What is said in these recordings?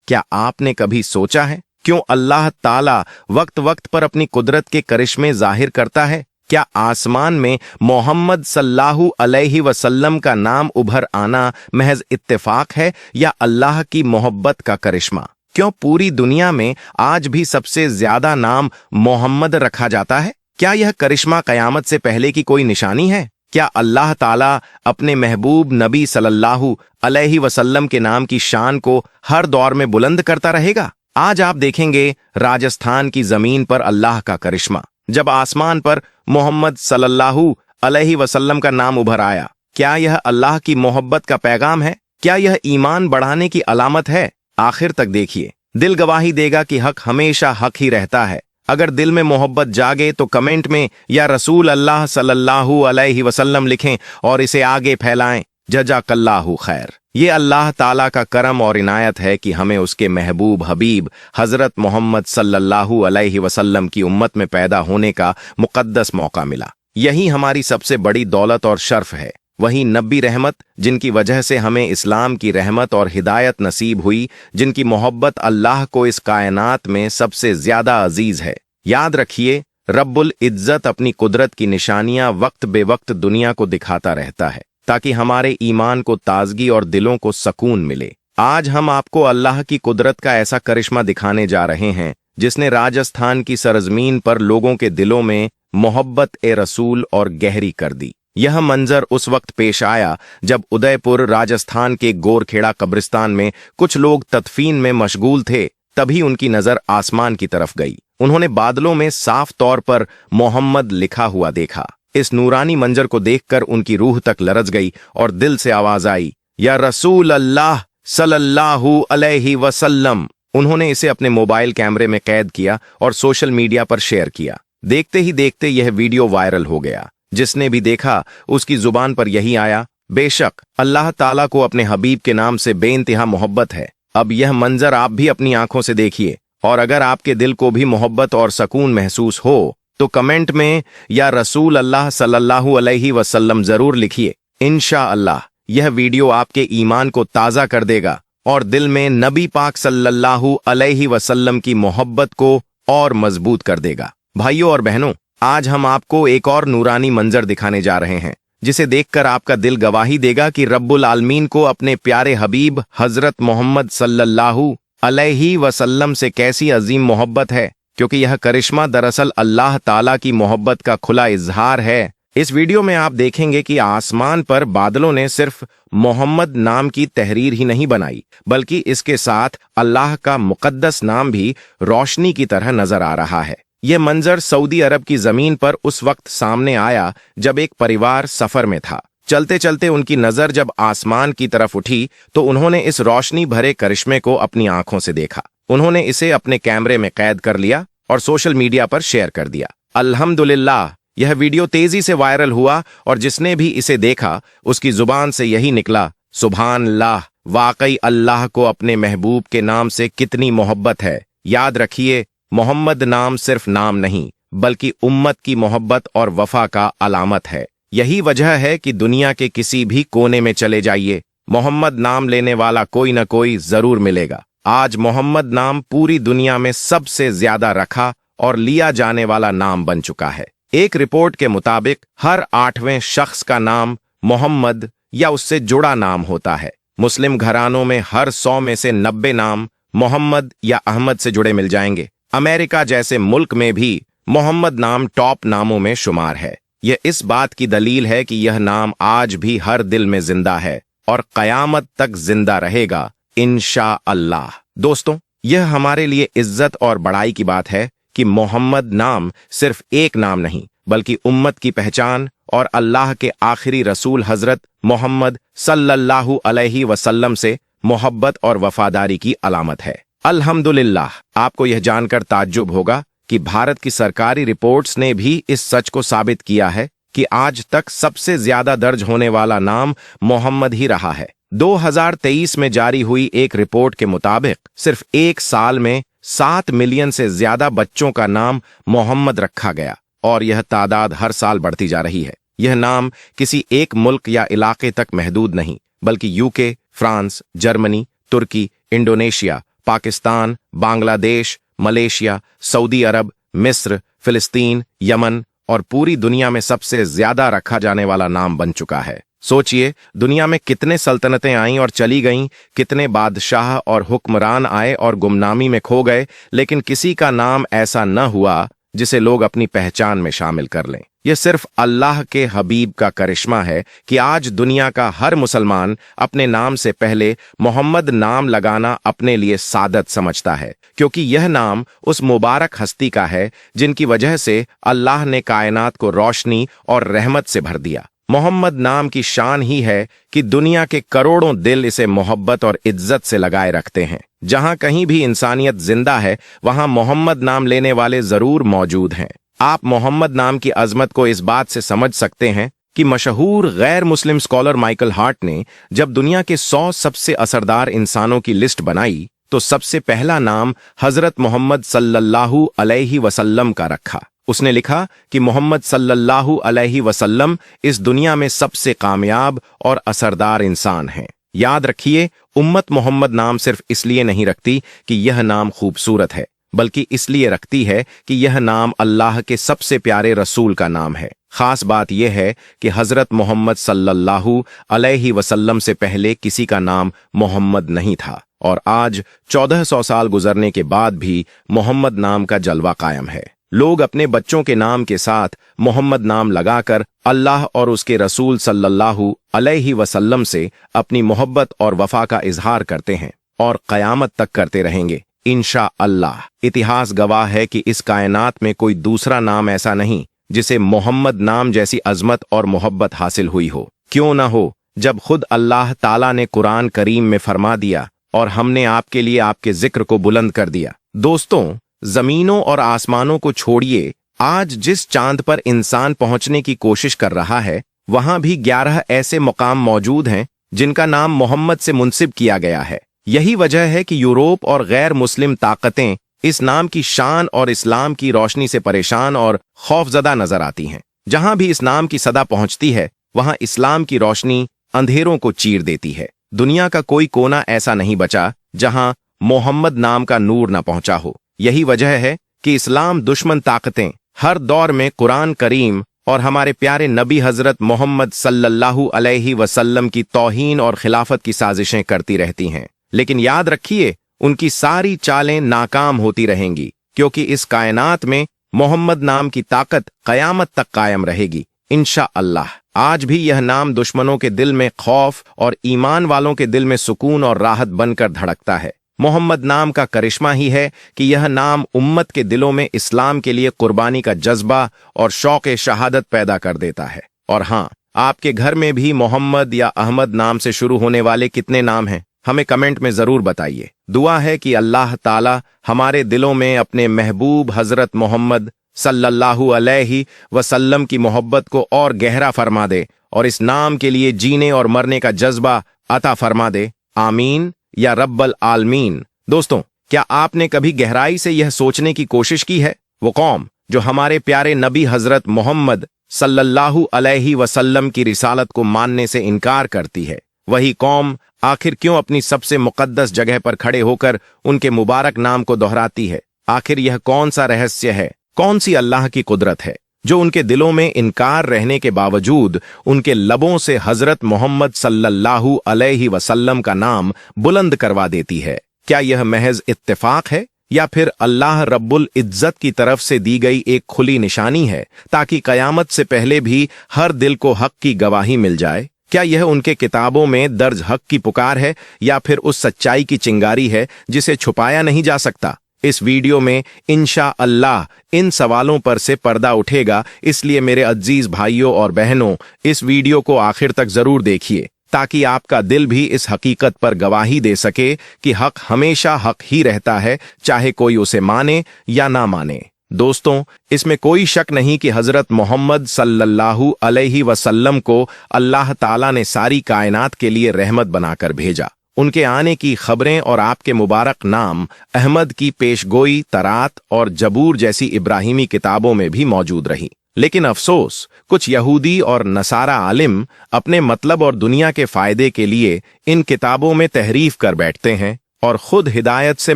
क्या आपने कभी सोचा है क्यों अल्लाह ताला वक्त वक्त पर अपनी कुदरत के करिश्मे जाहिर करता है? क्या आसमान में मोहम्मद सल्लल्लाहु अलैहि वसल्लम का नाम उभर आना महज इत्तेफाक है या अल्लाह की मोहब्बत का करिश्मा? क्यों पूरी दुनिया में आज भी सबसे ज्यादा नाम मोहम्मद रखा जाता है? क्या यह करिश्मा कयामत से पहले की कोई निशानी है? क्या अल्लाह ताला अपने महबूब नबी सल्लल्लाहु अलैहि वसल्लम के नाम की शान को हर दौर में बुलंद करता रहेगा? आज आप देखेंगे राजस्थान की जमीन पर अल्लाह का करिश्मा, जब आसमान पर मोहम्मद सल्लल्लाहु अलैहि वसल्लम का नाम उभर आया। क्या यह अल्लाह की मोहब्बत का पैगाम है? क्या यह ईमान बढ़ाने की अलामत है? आखिर तक देखिए, दिल गवाही देगा कि हक हमेशा हक ही रहता है। अगर दिल में मोहब्बत जागे तो कमेंट में या रसूल अल्लाह सल्लल्लाहु अलैहि वसल्लम लिखें और इसे आगे फैलाएं। जज़ाकल्लाहु खैर। ये अल्लाह ताला का करम और इनायत है कि हमें उसके महबूब हबीब हजरत मोहम्मद सल्लल्लाहु अलैहि वसल्लम की उम्मत में पैदा होने का मुकद्दस मौका मिला। यही हमारी सबसे बड़ी दौलत और शर्फ है। वही नबी रहमत, जिनकी वजह से हमें इस्लाम की रहमत और हिदायत नसीब हुई, जिनकी मोहब्बत अल्लाह को इस कायनात में सबसे ज्यादा अजीज है। याद रखिए, रब्बुल इज्जत अपनी कुदरत की निशानियां वक्त बेवक्त दुनिया को दिखाता रहता है, ताकि हमारे ईमान को ताजगी और दिलों को सुकून मिले। आज हम आपको अल्लाह की कुदरत का ऐसा करिश्मा दिखाने जा रहे हैं जिसने राजस्थान की सरजमीन पर लोगों के दिलों में मोहब्बत ए रसूल और गहरी कर दी। यह मंजर उस वक्त पेश आया जब उदयपुर राजस्थान के गोरखेड़ा कब्रिस्तान में कुछ लोग तदफीन में मशगूल थे। तभी उनकी नजर आसमान की तरफ गई। उन्होंने बादलों में साफ तौर पर मोहम्मद लिखा हुआ देखा। इस नूरानी मंजर को देखकर उनकी रूह तक लरज गई और दिल से आवाज आई, या रसूल अल्लाह सल्लल्लाहु अलैहि वसल्लम। उन्होंने इसे अपने मोबाइल कैमरे में कैद किया और सोशल मीडिया पर शेयर किया। देखते ही देखते यह वीडियो वायरल हो गया। जिसने भी देखा उसकी जुबान पर यही आया, बेशक अल्लाह ताला को अपने हबीब के नाम से बेइंतहा मोहब्बत है। अब यह मंजर आप भी अपनी आंखों से देखिए, और अगर आपके दिल को भी मोहब्बत और सुकून महसूस हो तो कमेंट में या रसूल अल्लाह सल्लल्लाहु अलैहि वसल्लम जरूर लिखिए। इंशाअल्लाह यह वीडियो आपके ईमान को ताज़ा कर देगा और दिल में नबी पाक सल्लल्लाहु अलैहि वसल्लम की मोहब्बत को और मजबूत कर देगा। भाइयों और बहनों, आज हम आपको एक और नूरानी मंजर दिखाने जा रहे हैं जिसे देखकर आपका दिल गवाही देगा कि रब्बुल आलमीन को अपने प्यारे हबीब हजरत मोहम्मद सल्लल्लाहु अलैहि वसल्लम से कैसी अजीम मोहब्बत है, क्योंकि यह करिश्मा दरअसल अल्लाह ताला की मोहब्बत का खुला इजहार है। इस वीडियो में आप देखेंगे कि आसमान पर बादलों ने सिर्फ मोहम्मद नाम की तहरीर ही नहीं बनाई, बल्कि इसके साथ अल्लाह का मुकद्दस नाम भी रोशनी की तरह नजर आ रहा है। यह मंजर सऊदी अरब की जमीन पर उस वक्त सामने आया जब एक परिवार सफर में था। चलते चलते उनकी नजर जब आसमान की तरफ उठी तो उन्होंने इस रोशनी भरे करिश्मे को अपनी आंखों से देखा। उन्होंने इसे अपने कैमरे में कैद कर लिया और सोशल मीडिया पर शेयर कर दिया। अल्हम्दुलिल्लाह, यह वीडियो तेजी से वायरल हुआ और जिसने भी इसे देखा उसकी जुबान से यही निकला, सुभान अल्लाह, वाकई अल्लाह को अपने महबूब के नाम से कितनी मोहब्बत है। याद रखिए, मोहम्मद नाम सिर्फ नाम नहीं बल्कि उम्मत की मोहब्बत और वफा का अलामत है। यही वजह है कि दुनिया के किसी भी कोने में चले जाइए, मोहम्मद नाम लेने वाला कोई न कोई जरूर मिलेगा। आज मोहम्मद नाम पूरी दुनिया में सबसे ज्यादा रखा और लिया जाने वाला नाम बन चुका है। एक रिपोर्ट के मुताबिक हर 8वें शख्स का नाम मोहम्मद या उससे जुड़ा नाम होता है। मुस्लिम घरानों में हर 100 में से 90 नाम मोहम्मद या अहमद से जुड़े मिल जाएंगे। अमेरिका जैसे मुल्क में भी मोहम्मद नाम टॉप नामों में शुमार है। यह इस बात की दलील है कि यह नाम आज भी हर दिल में जिंदा है और कयामत तक जिंदा रहेगा, इंशाअल्लाह। दोस्तों, यह हमारे लिए इज्जत और बड़ाई की बात है कि मोहम्मद नाम सिर्फ एक नाम नहीं बल्कि उम्मत की पहचान और अल्लाह के आखिरी रसूल हजरत मोहम्मद सल्लल्लाहु अलैहि वसल्लम से मोहब्बत और वफादारी की अलामत है। अल्हम्दुलिल्लाह, आपको यह जानकर ताज्जुब होगा कि भारत की सरकारी रिपोर्ट्स ने भी इस सच को साबित किया है कि आज तक सबसे ज्यादा दर्ज होने वाला नाम मोहम्मद ही रहा है। 2023 में जारी हुई एक रिपोर्ट के मुताबिक सिर्फ एक साल में 7 मिलियन से ज्यादा बच्चों का नाम मोहम्मद रखा गया और यह तादाद हर साल बढ़ती जा रही है। यह नाम किसी एक मुल्क या इलाके तक महदूद नहीं बल्कि यूके, फ्रांस, जर्मनी, तुर्की, Indonesia, Pakistan, Bangladesh, Malaysia, Saudi अरब, मिस्र, फिलिस्तीन, यमन और पूरी दुनिया में सबसे ज्यादा रखा जाने वाला नाम बन चुका है। सोचिए, दुनिया में कितने सल्तनतें आईं और चली गईं, कितने बादशाह और हुक्मरान आए और गुमनामी में खो गए, लेकिन किसी का नाम ऐसा न हुआ जिसे लोग अपनी पहचान में शामिल कर लें। यह सिर्फ अल्लाह के हबीब का करिश्मा है कि आज दुनिया का हर मुसलमान अपने नाम से पहले मोहम्मद नाम लगाना अपने लिए सादत समझता है, क्योंकि यह नाम उस मुबारक हस्ती का है जिनकी वजह से अल्लाह ने कायनात को रोशनी और रहमत से भर दिया। मोहम्मद नाम की शान ही है कि दुनिया के करोड़ों दिल इसे मोहब्बत और इज्जत से लगाए रखते हैं। जहां कहीं भी इंसानियत जिंदा है, वहां मोहम्मद नाम लेने वाले जरूर मौजूद हैं। आप मोहम्मद नाम की अजमत को इस बात से समझ सकते हैं कि मशहूर गैर मुस्लिम स्कॉलर माइकल हार्ट ने जब दुनिया के 100 सबसे असरदार इंसानों की लिस्ट बनाई तो सबसे पहला नाम हजरत मोहम्मद सल्लल्लाहु अलैहि वसल्लम का रखा। उसने लिखा कि मोहम्मद सल्लल्लाहु अलैहि वसल्लम इस दुनिया में सबसे कामयाब और असरदार इंसान हैं। याद रखिए, उम्मत मोहम्मद नाम सिर्फ इसलिए नहीं रखती कि यह नाम खूबसूरत है, बल्कि इसलिए रखती है कि यह नाम अल्लाह के सबसे प्यारे रसूल का नाम है। खास बात यह है कि हजरत मोहम्मद सल्लल्लाहु अलैहि वसल्लम से पहले किसी का नाम मोहम्मद नहीं था और आज 1400 साल गुजरने के बाद भी मोहम्मद नाम का जलवा कायम है। लोग अपने बच्चों के नाम के साथ मोहम्मद नाम लगाकर अल्लाह और उसके रसूल सल्लल्लाहु अलैहि वसल्लम से अपनी मोहब्बत और वफा का इजहार करते हैं और कयामत तक करते रहेंगे इंशा अल्लाह। इतिहास गवाह है कि इस कायनात में कोई दूसरा नाम ऐसा नहीं जिसे मोहम्मद नाम जैसी अजमत और मोहब्बत हासिल हुई हो। क्यों न हो, जब खुद अल्लाह ताला ने कुरान करीम में फरमा दिया और हमने आपके लिए आपके जिक्र को बुलंद कर दिया। दोस्तों, जमीनों और आसमानों को छोड़िए, आज जिस चांद पर इंसान पहुंचने की कोशिश कर रहा है, वहां भी 11 ऐसे मुकाम मौजूद हैं जिनका नाम मोहम्मद से मुंसिब किया गया है। यही वजह है कि यूरोप और गैर मुस्लिम ताकतें इस नाम की शान और इस्लाम की रोशनी से परेशान और खौफजदा नजर आती हैं। जहां भी इस नाम की सदा पहुंचती है, वहां इस्लाम की रोशनी अंधेरों को चीर देती है। दुनिया का कोई कोना ऐसा नहीं बचा जहां मोहम्मद नाम का नूर न पहुंचा हो। यही वजह है कि इस्लाम दुश्मन ताकतें हर दौर में कुरान करीम और हमारे प्यारे नबी हजरत मोहम्मद सल्लल्लाहु अलैहि वसल्लम की तौहीन और खिलाफत की साजिशें करती रहती हैं। लेकिन याद रखिए, उनकी सारी चालें नाकाम होती रहेंगी, क्योंकि इस कायनात में मोहम्मद नाम की ताकत कयामत तक कायम रहेगी इंशा अल्लाह। आज भी यह नाम दुश्मनों के दिल में खौफ और ईमान वालों के दिल में सुकून और राहत बनकर धड़कता है। मोहम्मद नाम का करिश्मा ही है कि यह नाम उम्मत के दिलों में इस्लाम के लिए कुर्बानी का जज्बा और शौक़ शहादत पैदा कर देता है। और हाँ, आपके घर में भी मोहम्मद या अहमद नाम से शुरू होने वाले कितने नाम हैं, हमें कमेंट में जरूर बताइए। दुआ है कि अल्लाह ताला हमारे दिलों में अपने महबूब हजरत मोहम्मद सल्लल्लाहु अलैहि वसल्लम की मोहब्बत को और गहरा फरमा दे और इस नाम के लिए जीने और मरने का जज्बा अता फरमा दे। आमीन या रब्बल आलमीन। दोस्तों, क्या आपने कभी गहराई से यह सोचने की कोशिश की है, वो कौम जो हमारे प्यारे नबी हजरत मोहम्मद सल्लल्लाहु अलैहि वसल्लम की रिसालत को मानने से इनकार करती है, वही कौम आखिर क्यों अपनी सबसे मुकद्दस जगह पर खड़े होकर उनके मुबारक नाम को दोहराती है? आखिर यह कौन सा रहस्य है, कौन सी अल्लाह की कुदरत है जो उनके दिलों में इनकार रहने के बावजूद उनके लबों से हजरत मोहम्मद सल्लल्लाहु अलैहि वसल्लम का नाम बुलंद करवा देती है? क्या यह महज इत्तेफाक है या फिर अल्लाह रब्बुल इज्जत की तरफ से दी गई एक खुली निशानी है ताकि कयामत से पहले भी हर दिल को हक की गवाही मिल जाए? क्या यह उनके किताबों में दर्ज हक की पुकार है या फिर उस सच्चाई की चिंगारी है जिसे छुपाया नहीं जा सकता? इस वीडियो में इंशा अल्लाह इन सवालों पर से पर्दा उठेगा, इसलिए मेरे अजीज भाइयों और बहनों, इस वीडियो को आखिर तक जरूर देखिए ताकि आपका दिल भी इस हकीकत पर गवाही दे सके कि हक हमेशा हक ही रहता है, चाहे कोई उसे माने या ना माने। दोस्तों, इसमें कोई शक नहीं कि हजरत मोहम्मद सल्लल्लाहु अलैहि वसल्लम को अल्लाह ताला ने सारी कायनात के लिए रहमत बनाकर भेजा। उनके आने की खबरें और आपके मुबारक नाम अहमद की पेशगोई तरात और जबूर जैसी इब्राहिमी किताबों में भी मौजूद रही। लेकिन अफसोस, कुछ यहूदी और नसारा आलिम अपने मतलब और दुनिया के फायदे के लिए इन किताबों में तहरीफ कर बैठते हैं और खुद हिदायत से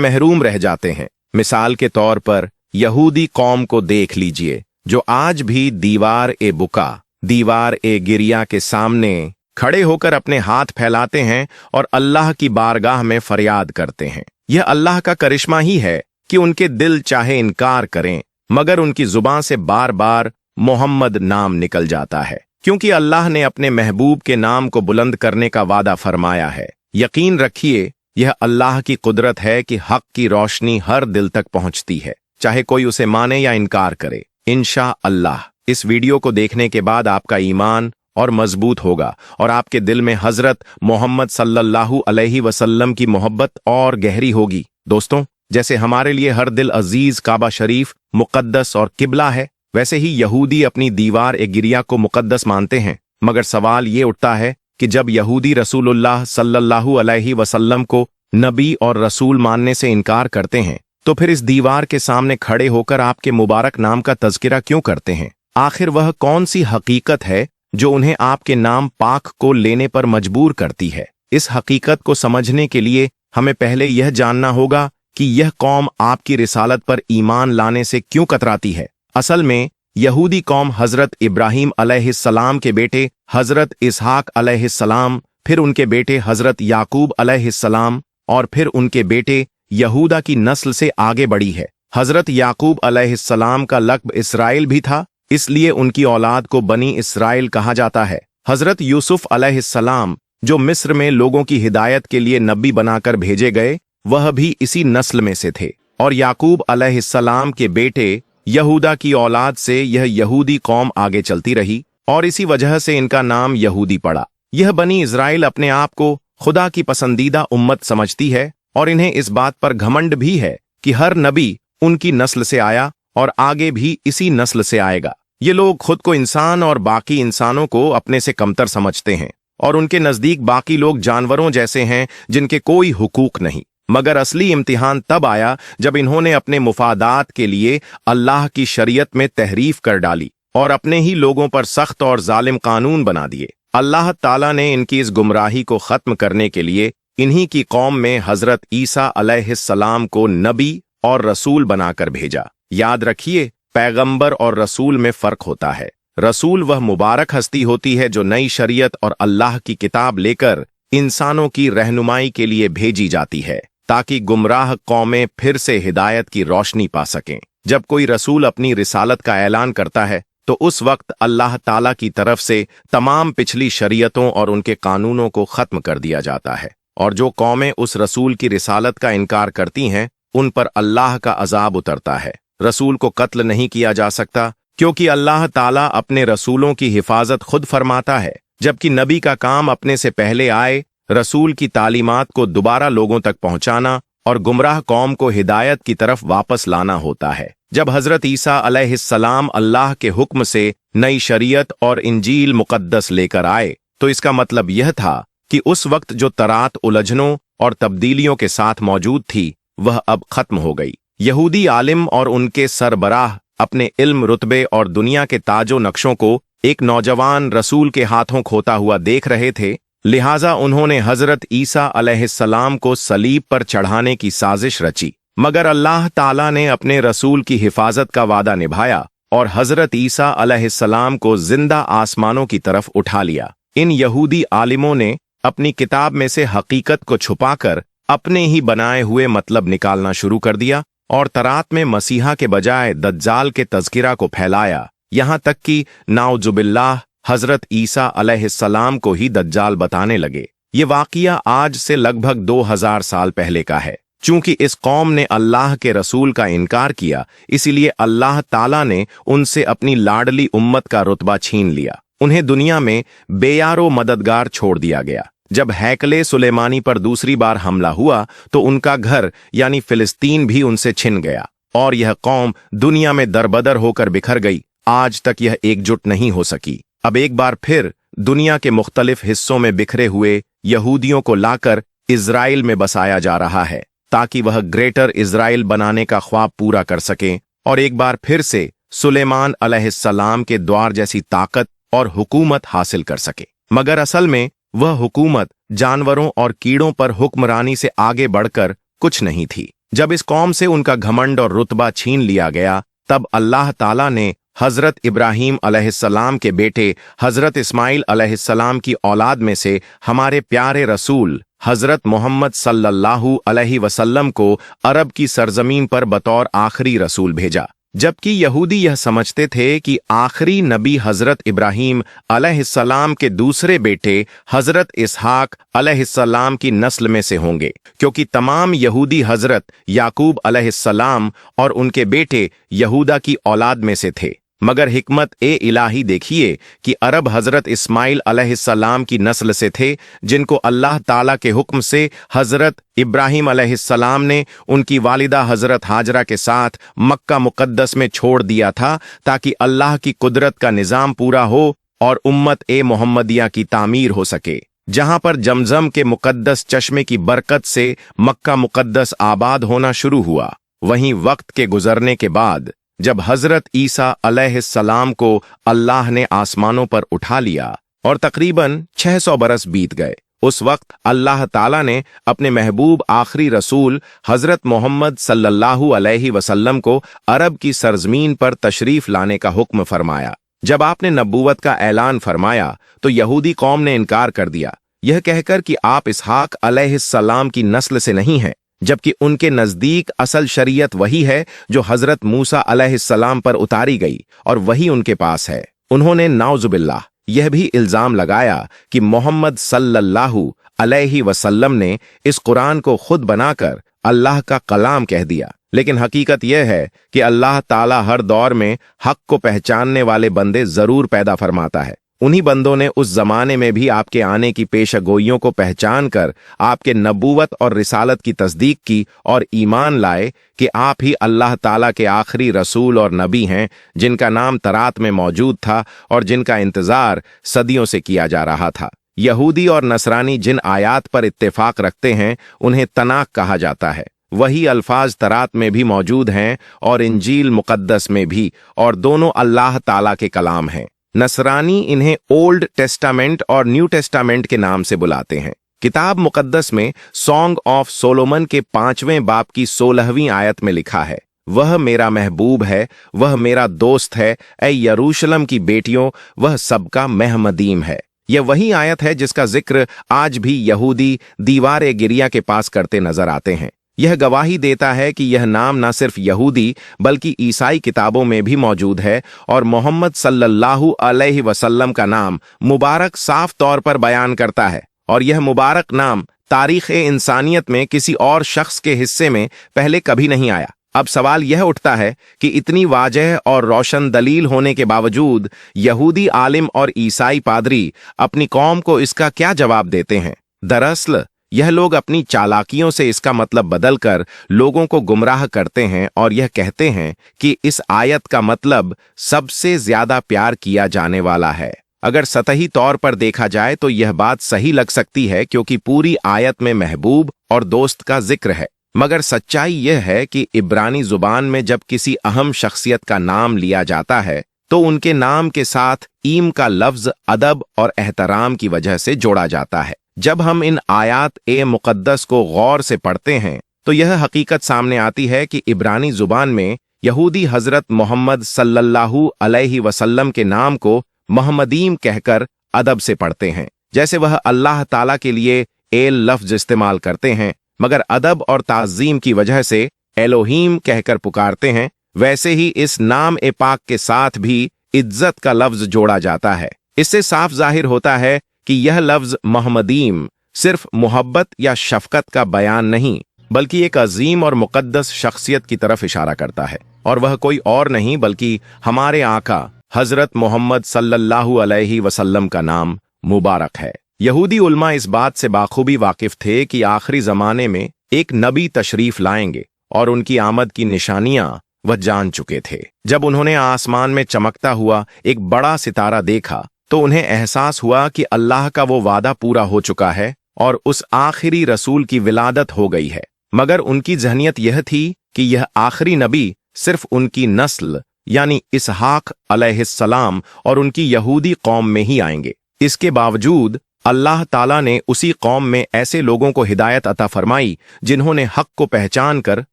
महरूम रह जाते हैं। मिसाल के तौर पर यहूदी कौम को देख लीजिए, जो आज भी दीवार ए बुका, दीवार ए गिरिया के सामने खड़े होकर अपने हाथ फैलाते हैं और अल्लाह की बारगाह में फरियाद करते हैं। यह अल्लाह का करिश्मा ही है कि उनके दिल चाहे इनकार करें, मगर उनकी जुबान से बार बार मोहम्मद नाम निकल जाता है, क्योंकि अल्लाह ने अपने महबूब के नाम को बुलंद करने का वादा फरमाया है। यकीन रखिए, यह अल्लाह की कुदरत है कि हक की रोशनी हर दिल तक पहुंचती है, चाहे कोई उसे माने या इनकार करे। इंशा अल्लाह इस वीडियो को देखने के बाद आपका ईमान और मजबूत होगा और आपके दिल में हजरत मोहम्मद सल्लल्लाहु अलैहि वसल्लम की मोहब्बत और गहरी होगी। दोस्तों, जैसे हमारे लिए हर दिल अजीज काबा शरीफ मुकद्दस और किबला है, वैसे ही यहूदी अपनी दीवार ए गिरिया को मुकद्दस मानते हैं। मगर सवाल ये उठता है कि जब यहूदी रसूलुल्लाह सल्लल्लाहु अलैहि वसल्लम को नबी और रसूल मानने से इनकार करते हैं, तो फिर इस दीवार के सामने खड़े होकर आपके मुबारक नाम का तज़किरा क्यों करते हैं? आखिर वह कौन सी हकीकत है जो उन्हें आपके नाम पाक को लेने पर मजबूर करती है? इस हकीकत को समझने के लिए हमें पहले यह जानना होगा कि यह कौम आपकी रिसालत पर ईमान लाने से क्यों कतराती है। असल में यहूदी कौम हजरत इब्राहीम अलैहिस्सलाम के बेटे हजरत इसहाक अलैहिस्सलाम, फिर उनके बेटे हजरत याकूब अलैहिस्सलाम और फिर उनके बेटे यहूदा की नस्ल से आगे बढ़ी है। हजरत याकूब अलैहिस्सलाम का लक़्ब इसराइल भी था, इसलिए उनकी औलाद को बनी इसराइल कहा जाता है। हजरत यूसुफ अलैहिस्सलाम, जो मिस्र में लोगों की हिदायत के लिए नबी बनाकर भेजे गए, वह भी इसी नस्ल में से थे। और याकूब अलैहिस्सलाम के बेटे यहूदा की औलाद से यह यहूदी कौम आगे चलती रही और इसी वजह से इनका नाम यहूदी पड़ा। यह बनी इज़राइल अपने आप को खुदा की पसंदीदा उम्मत समझती है और इन्हें इस बात पर घमंड भी है कि हर नबी उनकी नस्ल से आया और आगे भी इसी नस्ल से आएगा। ये लोग खुद को इंसान और बाकी इंसानों को अपने से कमतर समझते हैं और उनके नज़दीक बाकी लोग जानवरों जैसे हैं जिनके कोई हुकूक नहीं। मगर असली इम्तिहान तब आया जब इन्होंने अपने मुफादात के लिए अल्लाह की शरीयत में तहरीफ कर डाली और अपने ही लोगों पर सख्त और जालिम कानून बना दिए। अल्लाह ताला ने इनकी इस गुमराही को खत्म करने के लिए इन्हीं की कौम में हजरत ईसा अलैहिस्सलाम को नबी और रसूल बनाकर भेजा। याद रखिए, पैगंबर और रसूल में फर्क होता है। रसूल वह मुबारक हस्ती होती है जो नई शरीयत और अल्लाह की किताब लेकर इंसानों की रहनुमाई के लिए भेजी जाती है, ताकि गुमराह कौमें फिर से हिदायत की रोशनी पा सकें। जब कोई रसूल अपनी रिसालत का ऐलान करता है, तो उस वक्त अल्लाह ताला की तरफ से तमाम पिछली शरीयतों और उनके कानूनों को खत्म कर दिया जाता है। और जो कौमें उस रसूल की रिसालत का इनकार करती हैं, उन पर अल्लाह का अजाब उतरता है। रसूल को कत्ल नहीं किया जा सकता, क्योंकि अल्लाह ताला अपने रसूलों की हिफाजत खुद फरमाता है, जबकि नबी का काम अपने से पहले आए रसूल की तालीमात को दोबारा लोगों तक पहुंचाना और गुमराह कौम को हिदायत की तरफ वापस लाना होता है। जब हजरत ईसा अलैहिस्सलाम अल्लाह के हुक्म से नई शरीयत और इंजील मुकद्दस लेकर आए, तो इसका मतलब यह था कि उस वक्त जो तरात उलझनों और तब्दीलियों के साथ मौजूद थी, वह अब खत्म हो गई। यहूदी आलिम और उनके सरबराह अपने इल्म, रुतबे और दुनिया के ताजो नक्शों को एक नौजवान रसूल के हाथों खोता हुआ देख रहे थे, लिहाजा उन्होंने हजरत ईसा अलैहिस्सलाम को सलीब पर चढ़ाने की साजिश रची। मगर अल्लाह ताला ने अपने रसूल की हिफाजत का वादा निभाया और हजरत ईसा अलैहिस्सलाम को जिंदा आसमानों की तरफ उठा लिया। इन यहूदी आलिमों ने अपनी किताब में से हकीकत को छुपाकर अपने ही बनाए हुए मतलब निकालना शुरू कर दिया और तरात में मसीहा के बजाय दज्जाल के तज़किरा को फैलाया, यहाँ तक कि नाउजुबिल्लाह हजरत ईसा अलैहिस्सलाम को ही दज्जाल बताने लगे। ये वाक़िया आज से लगभग 2000 साल पहले का है। चूंकि इस कौम ने अल्लाह के रसूल का इनकार किया, इसीलिए अल्लाह ताला ने उनसे अपनी लाडली उम्मत का रुतबा छीन लिया। उन्हें दुनिया में बेयारो मददगार छोड़ दिया गया। जब हैकले सुलेमानी पर दूसरी बार हमला हुआ, तो उनका घर यानी फिलिस्तीन भी उनसे छिन गया और यह कौम दुनिया में दरबदर होकर बिखर गई। आज तक यह एकजुट नहीं हो सकी। अब एक बार फिर दुनिया के मुख्तलिफ हिस्सों में बिखरे हुए यहूदियों को लाकर इज़राइल में बसाया जा रहा है, ताकि वह ग्रेटर इज़राइल बनाने का ख्वाब पूरा कर सकें और एक बार फिर से सुलेमान अलैहिस्सलाम के द्वार जैसी ताकत और हुकूमत हासिल कर सके। मगर असल में वह हुकूमत जानवरों और कीड़ों पर हुक्मरानी से आगे बढ़कर कुछ नहीं थी। जब इस कौम से उनका घमंड और रुतबा छीन लिया गया, तब अल्लाह ताला ने हजरत इब्राहीम अलैहिस्सलाम के बेटे हजरत इस्माइल अलैहिस्सलाम की औलाद में से हमारे प्यारे रसूल हजरत मोहम्मद सल्लल्लाहु अलैहि वसल्लम को अरब की सरजमीन पर बतौर आखिरी रसूल भेजा। जबकि यहूदी यह समझते थे कि आखिरी नबी हजरत इब्राहीम अलैहिस्सलाम के दूसरे बेटे हजरत इसहाक अलैहिस्सलाम की नस्ल में से होंगे, क्योंकि तमाम यहूदी हजरत याकूब अलैहिस्सलाम और उनके बेटे यहूदा की औलाद में से थे। मगर हिकमत ए इलाही देखिए कि अरब हजरत इस्माइल अलैहिस्सलाम की नस्ल से थे, जिनको अल्लाह ताला के हुक्म से हजरत इब्राहीम अलैहिस्सलाम ने उनकी वालिदा हजरत हाजरा के साथ मक्का मुकद्दस में छोड़ दिया था, ताकि अल्लाह की कुदरत का निजाम पूरा हो और उम्मत ए मोहम्मदिया की तामीर हो सके। जहां पर जमजम के मुकद्दस चश्मे की बरकत से मक्का मुकद्दस आबाद होना शुरू हुआ, वहीं वक्त के गुजरने के बाद जब हजरत ईसा अलैहिस्सलाम को अल्लाह ने आसमानों पर उठा लिया और तकरीबन 600 बरस बीत गए, उस वक्त अल्लाह ताला ने अपने महबूब आखिरी रसूल हजरत मोहम्मद सल्लल्लाहु अलैहि वसल्लम को अरब की सरजमीन पर तशरीफ लाने का हुक्म फरमाया। जब आपने नबूवत का ऐलान फरमाया तो यहूदी कौम ने इनकार कर दिया, यह कहकर कि आप इसहाक अलैहिस्सलाम की नस्ल से नहीं हैं, जबकि उनके नजदीक असल शरीयत वही है जो हजरत मूसा अलैहिस्सलाम पर उतारी गई और वही उनके पास है। उन्होंने नाउजुबिल्लाह यह भी इल्जाम लगाया कि मोहम्मद सल्लल्लाहु अलैहि वसल्लम ने इस कुरान को खुद बनाकर अल्लाह का कलाम कह दिया। लेकिन हकीकत यह है कि अल्लाह ताला हर दौर में हक को पहचानने वाले बंदे जरूर पैदा फरमाता है। उन्हीं बंदों ने उस जमाने में भी आपके आने की पेशगोइयों को पहचान कर आपके नबूवत और रिसालत की तस्दीक की और ईमान लाए कि आप ही अल्लाह ताला के आखिरी रसूल और नबी हैं, जिनका नाम तरात में मौजूद था और जिनका इंतजार सदियों से किया जा रहा था। यहूदी और नसरानी जिन आयात पर इत्तेफाक रखते हैं उन्हें तनाक कहा जाता है। वही अल्फाज तरात में भी मौजूद हैं और इंजील मुकद्दस में भी, और दोनों अल्लाह ताला के कलाम हैं। नसरानी इन्हें ओल्ड टेस्टामेंट और न्यू टेस्टामेंट के नाम से बुलाते हैं। किताब मुकद्दस में सॉन्ग ऑफ सोलोमन के 5वें बाब की 16वीं आयत में लिखा है, वह मेरा महबूब है, वह मेरा दोस्त है, ऐ यरूशलम की बेटियों, वह सबका महमदीम है। यह वही आयत है जिसका जिक्र आज भी यहूदी दीवार गिरिया के पास करते नजर आते हैं। यह गवाही देता है कि यह नाम न सिर्फ यहूदी बल्कि ईसाई किताबों में भी मौजूद है, और मोहम्मद सल्लल्लाहु अलैहि वसल्लम का नाम मुबारक साफ तौर पर बयान करता है, और यह मुबारक नाम तारीख़-ए-इंसानियत में किसी और शख्स के हिस्से में पहले कभी नहीं आया। अब सवाल यह उठता है कि इतनी वाजह और रोशन दलील होने के बावजूद यहूदी आलिम और ईसाई पादरी अपनी कौम को इसका क्या जवाब देते हैं? दरअसल यह लोग अपनी चालाकियों से इसका मतलब बदलकर लोगों को गुमराह करते हैं और यह कहते हैं कि इस आयत का मतलब सबसे ज्यादा प्यार किया जाने वाला है। अगर सतही तौर पर देखा जाए तो यह बात सही लग सकती है, क्योंकि पूरी आयत में महबूब और दोस्त का जिक्र है। मगर सच्चाई यह है कि इब्रानी जुबान में जब किसी अहम शख्सियत का नाम लिया जाता है तो उनके नाम के साथ ईम का लफ्ज अदब और एहतराम की वजह से जोड़ा जाता है। जब हम इन आयात ए मुकद्दस को गौर से पढ़ते हैं तो यह हकीकत सामने आती है कि इब्रानी जुबान में यहूदी हजरत मोहम्मद सल्लल्लाहु अलैहि वसल्लम के नाम को महमदीम कहकर अदब से पढ़ते हैं। जैसे वह अल्लाह ताला के लिए एल लफ्ज इस्तेमाल करते हैं मगर अदब और ताज़ीम की वजह से एलोहीम कहकर पुकारते हैं, वैसे ही इस नाम ए पाक के साथ भी इज्जत का लफ्ज जोड़ा जाता है। इससे साफ जाहिर होता है कि यह लफ्ज महमदीम सिर्फ मोहब्बत या शफकत का बयान नहीं बल्कि एक अजीम और मुकद्दस शख्सियत की तरफ इशारा करता है, और वह कोई और नहीं बल्कि हमारे आका हजरत मोहम्मद सल्लल्लाहु अलैहि वसल्लम का नाम मुबारक है। यहूदी उल्मा इस बात से बाखूबी वाकिफ थे कि आखिरी जमाने में एक नबी तशरीफ लाएंगे, और उनकी आमद की निशानियां वह जान चुके थे। जब उन्होंने आसमान में चमकता हुआ एक बड़ा सितारा देखा तो उन्हें एहसास हुआ कि अल्लाह का वो वादा पूरा हो चुका है और उस आखिरी रसूल की विलादत हो गई है। मगर उनकी जहनियत यह थी कि यह आखिरी नबी सिर्फ उनकी नस्ल यानी इसहाक अलैहिस्सलाम और उनकी यहूदी कौम में ही आएंगे। इसके बावजूद अल्लाह ताला ने उसी कौम में ऐसे लोगों को हिदायत अता फरमाई जिन्होंने हक को पहचान कर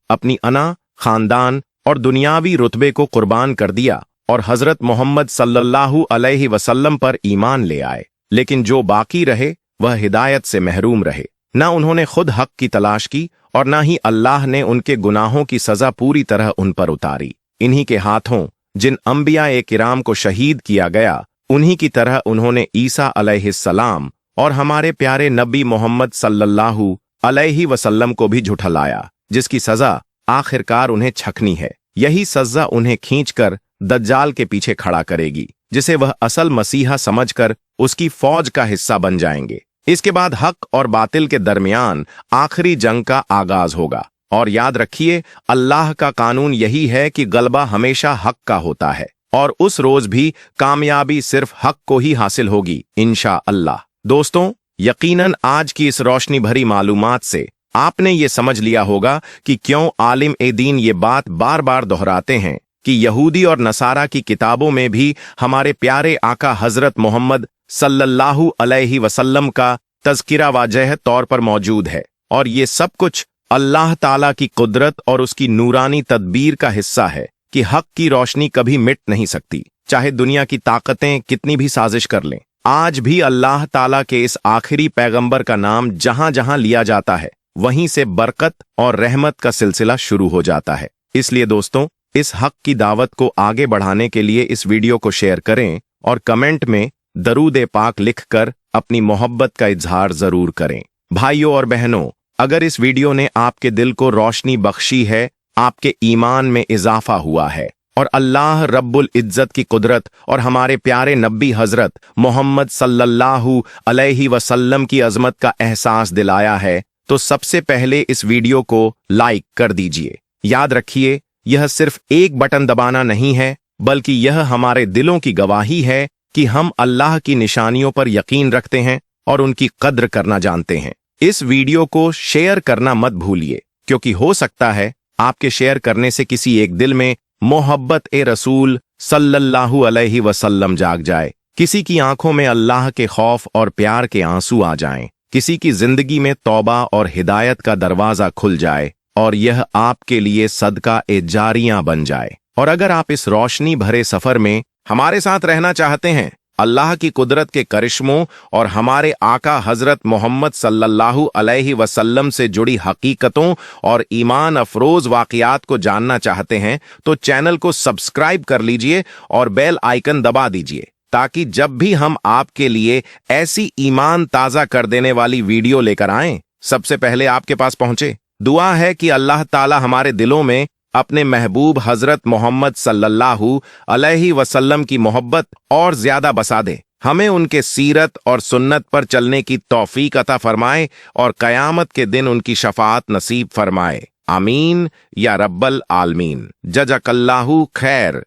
अपनी अना, खानदान और दुनियावी रुतबे को कुर्बान कर दिया और हजरत मोहम्मद सल्लल्लाहु अलैहि वसल्लम पर ईमान ले आए। लेकिन जो बाकी रहे वह हिदायत से महरूम रहे। न उन्होंने खुद हक की तलाश की और न ही अल्लाह ने उनके गुनाहों की सजा पूरी तरह उन पर उतारी। इन्हीं के हाथों जिन अंबिया किराम को शहीद किया गया, उन्हीं की तरह उन्होंने ईसा अलैहिस्सलाम और हमारे प्यारे नबी मोहम्मद सल्लल्लाहु अलैहि वसल्लम को भी झुठलाया, जिसकी सजा आखिरकार उन्हें छकनी है। यही सजा उन्हें खींचकर दज्जाल के पीछे खड़ा करेगी, जिसे वह असल मसीहा समझकर उसकी फौज का हिस्सा बन जाएंगे। इसके बाद हक और बातिल के दरमियान आखिरी जंग का आगाज होगा। और याद रखिए, अल्लाह का कानून यही है कि गलबा हमेशा हक का होता है और उस रोज भी कामयाबी सिर्फ हक को ही हासिल होगी, इंशा अल्लाह। दोस्तों, यकीनन आज की इस रोशनी भरी मालूमात से आपने ये समझ लिया होगा कि क्यों आलिम ए दीन ये बात बार बार दोहराते हैं कि यहूदी और नसारा की किताबों में भी हमारे प्यारे आका हजरत मोहम्मद सल्लल्लाहु अलैहि वसल्लम का तज़किरा वाज़ेह तौर पर मौजूद है और ये सब कुछ अल्लाह ताला की कुदरत और उसकी नूरानी तदबीर का हिस्सा है कि हक की रोशनी कभी मिट नहीं सकती, चाहे दुनिया की ताकतें कितनी भी साजिश कर लें। आज भी अल्लाह ताला के इस आखिरी पैगंबर का नाम जहां जहां लिया जाता है, वहीं से बरकत और रहमत का सिलसिला शुरू हो जाता है। इसलिए दोस्तों, इस हक की दावत को आगे बढ़ाने के लिए इस वीडियो को शेयर करें और कमेंट में दरूद पाक लिखकर अपनी मोहब्बत का इजहार जरूर करें। भाइयों और बहनों, अगर इस वीडियो ने आपके दिल को रोशनी बख्शी है, आपके ईमान में इजाफा हुआ है और अल्लाह रब्बुल इज्जत की कुदरत और हमारे प्यारे नबी हजरत मोहम्मद सल्लल्लाहु अलैहि वसल्लम की अजमत का एहसास दिलाया है, तो सबसे पहले इस वीडियो को लाइक कर दीजिए। याद रखिए, यह सिर्फ एक बटन दबाना नहीं है, बल्कि यह हमारे दिलों की गवाही है कि हम अल्लाह की निशानियों पर यकीन रखते हैं और उनकी कद्र करना जानते हैं। इस वीडियो को शेयर करना मत भूलिए, क्योंकि हो सकता है आपके शेयर करने से किसी एक दिल में मोहब्बत ए रसूल सल्लल्लाहु अलैहि वसल्लम जाग जाए, किसी की आंखों में अल्लाह के खौफ और प्यार के आंसू आ जाएं, किसी की जिंदगी में तौबा और हिदायत का दरवाजा खुल जाए और यह आपके लिए सदका ए जारियां बन जाए। और अगर आप इस रोशनी भरे सफर में हमारे साथ रहना चाहते हैं, अल्लाह की कुदरत के करिश्मों और हमारे आका हजरत मोहम्मद सल्लल्लाहु अलैहि वसल्लम से जुड़ी हकीकतों और ईमान अफरोज वाकयात को जानना चाहते हैं, तो चैनल को सब्सक्राइब कर लीजिए और बेल आइकन दबा दीजिए, ताकि जब भी हम आपके लिए ऐसी ईमान ताज़ा कर देने वाली वीडियो लेकर आएं, सबसे पहले आपके पास पहुंचे। दुआ है कि अल्लाह ताला हमारे दिलों में अपने महबूब हजरत मोहम्मद सल्लल्लाहु अलैहि वसल्लम की मोहब्बत और ज्यादा बसा दे, हमें उनके सीरत और सुन्नत पर चलने की तौफीक अता फरमाए और कयामत के दिन उनकी शफाअत नसीब फरमाए। आमीन या रब्बल आलमीन। जज़ाकल्लाहु खैर।